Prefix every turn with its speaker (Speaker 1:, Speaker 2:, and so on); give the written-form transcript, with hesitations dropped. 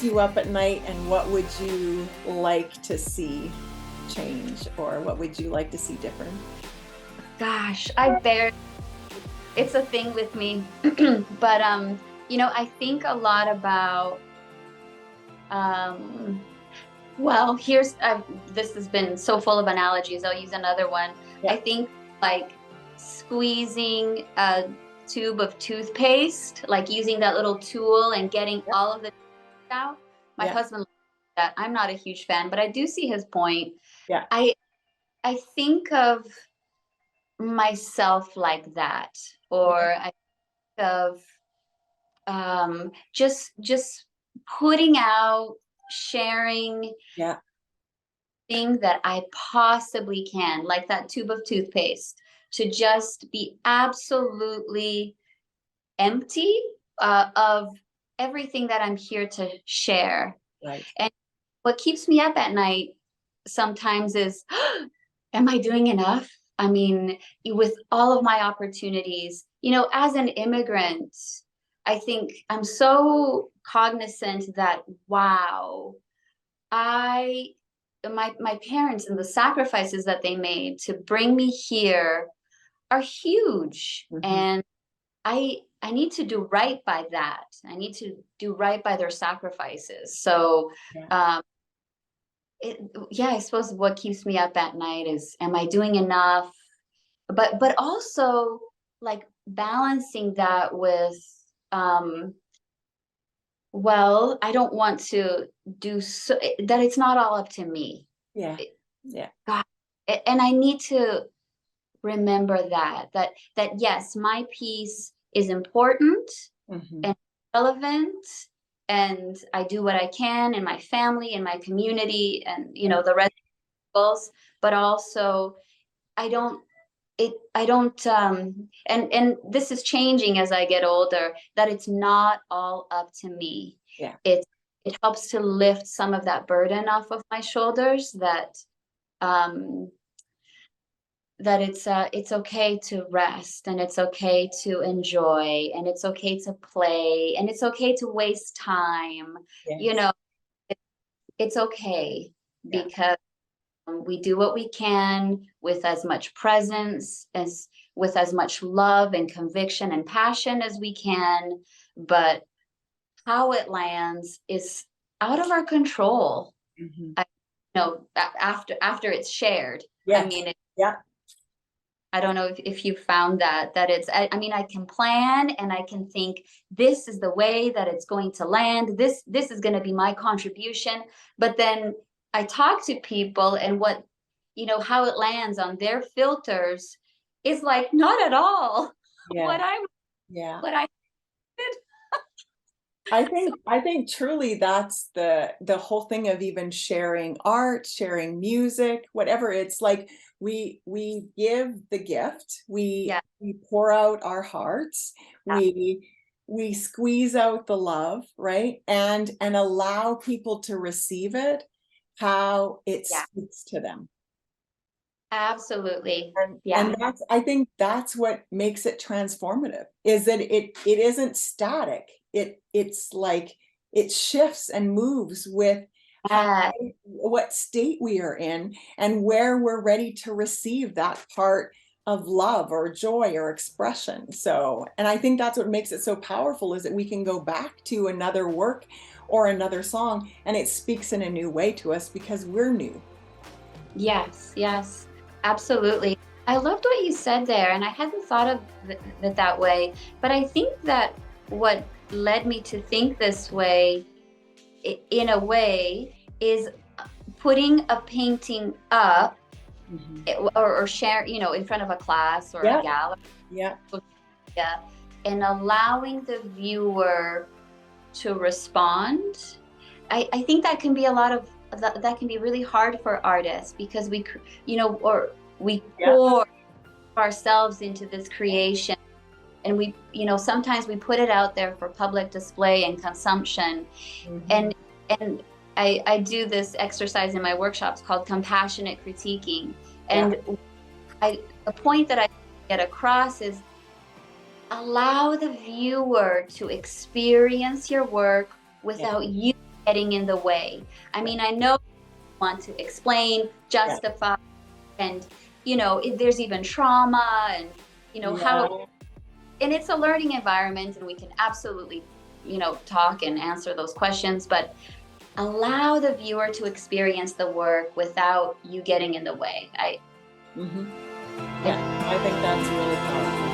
Speaker 1: you up at night, and what would you like to see change, or what would you like to see different?
Speaker 2: Gosh, it's a thing with me. But I think a lot about um well, this has been so full of analogies. I'll use another one. I
Speaker 1: Yeah.
Speaker 2: think like squeezing a tube of toothpaste, like using that little tool and getting
Speaker 1: Yeah.
Speaker 2: all of the out. My
Speaker 1: Yeah.
Speaker 2: husband loves that. I'm not a huge fan, but I do see his point.
Speaker 1: Yeah.
Speaker 2: I I think of myself like that,
Speaker 1: Yeah.
Speaker 2: or I think of just putting out, sharing
Speaker 1: Yeah.
Speaker 2: thing that I possibly can, like that tube of toothpaste, to just be absolutely empty of everything that I'm here to share.
Speaker 1: Right.
Speaker 2: And what keeps me up at night sometimes is, am I doing enough? I mean, with all of my opportunities, as an immigrant, I think I'm so cognizant that, wow, I my parents and the sacrifices that they made to bring me here are huge.
Speaker 1: Hmm.
Speaker 2: And I need to do right by that. I need to do right by their sacrifices. So
Speaker 1: Yeah.
Speaker 2: um yeah, I suppose what keeps me up at night is, am I doing enough? But also like balancing that with um well, I don't want to do so that it's not all up to me.
Speaker 1: Yeah. Yeah.
Speaker 2: God, and I need to remember that yes, my piece is important
Speaker 1: Hmm.
Speaker 2: and relevant, and I do what I can in my family, in my community, and
Speaker 1: Yeah.
Speaker 2: the residents, but also I don't and this is changing as I get older, that it's not all up to me.
Speaker 1: Yeah.
Speaker 2: It helps to lift some of that burden off of my shoulders, um that it's okay to rest, and it's okay to enjoy, and it's okay to play, and it's okay to waste time. You
Speaker 1: Yes.
Speaker 2: know, it, it's okay,
Speaker 1: Yeah.
Speaker 2: because we do what we can with as much presence, as with as much love and conviction and passion as we can, but how it lands is out of our control.
Speaker 1: Hmm.
Speaker 2: I after it's shared. I
Speaker 1: Yes.
Speaker 2: mean,
Speaker 1: Yeah.
Speaker 2: I don't know if you found that it's, I mean, I can plan and I can think this is the way that it's going to land. This is going to be my contribution. But then I talk to people, and how it lands on their filters is like not at all
Speaker 1: Yeah.
Speaker 2: what I
Speaker 1: Yeah.
Speaker 2: what I did. So
Speaker 1: I think truly that's the whole thing of even sharing art, sharing music, whatever. It's like we give the gift,
Speaker 2: yeah,
Speaker 1: we pour out our hearts, we we squeeze out the love, right? And allow people to receive it how it
Speaker 2: yeah,
Speaker 1: speaks to them.
Speaker 2: absolutely.
Speaker 1: And
Speaker 2: Yeah.
Speaker 1: that's, I think that's what makes it transformative, is that it isn't static. It's like it shifts and moves with how,
Speaker 2: Uh,
Speaker 1: what state we are in, and where we're ready to receive that part of love or joy or expression. So, and I think that's what makes it so powerful, is that we can go back to another work or another song and it speaks in a new way to us because we're new.
Speaker 2: Yes, yes, absolutely. I loved what you said there, and I hadn't thought of it that way. But I think that what led me to think this way, in a way, is putting a painting up,
Speaker 1: Mhm.
Speaker 2: or share, in front of a class or a
Speaker 1: Yeah.
Speaker 2: gallery,
Speaker 1: Yeah.
Speaker 2: yeah, and allowing the viewer to respond. I think that can be a lot of that can be really hard for artists, because or we
Speaker 1: Yeah.
Speaker 2: pour ourselves into this creation, and sometimes we put it out there for public display and consumption.
Speaker 1: Mhm.
Speaker 2: And and I do this exercise in my workshops called compassionate critiquing.
Speaker 1: Yeah.
Speaker 2: And the point that I get across is, allow the viewer to experience your work
Speaker 1: Yeah.
Speaker 2: without you getting in the way. I mean, I know you want to explain, justify, and if there's even trauma, and how,
Speaker 1: Yeah.
Speaker 2: and it's a learning environment, and we can absolutely talk and answer those questions, but allow the viewer to experience the work without you getting in the way.
Speaker 1: Mhm. Yeah, I think that's really powerful.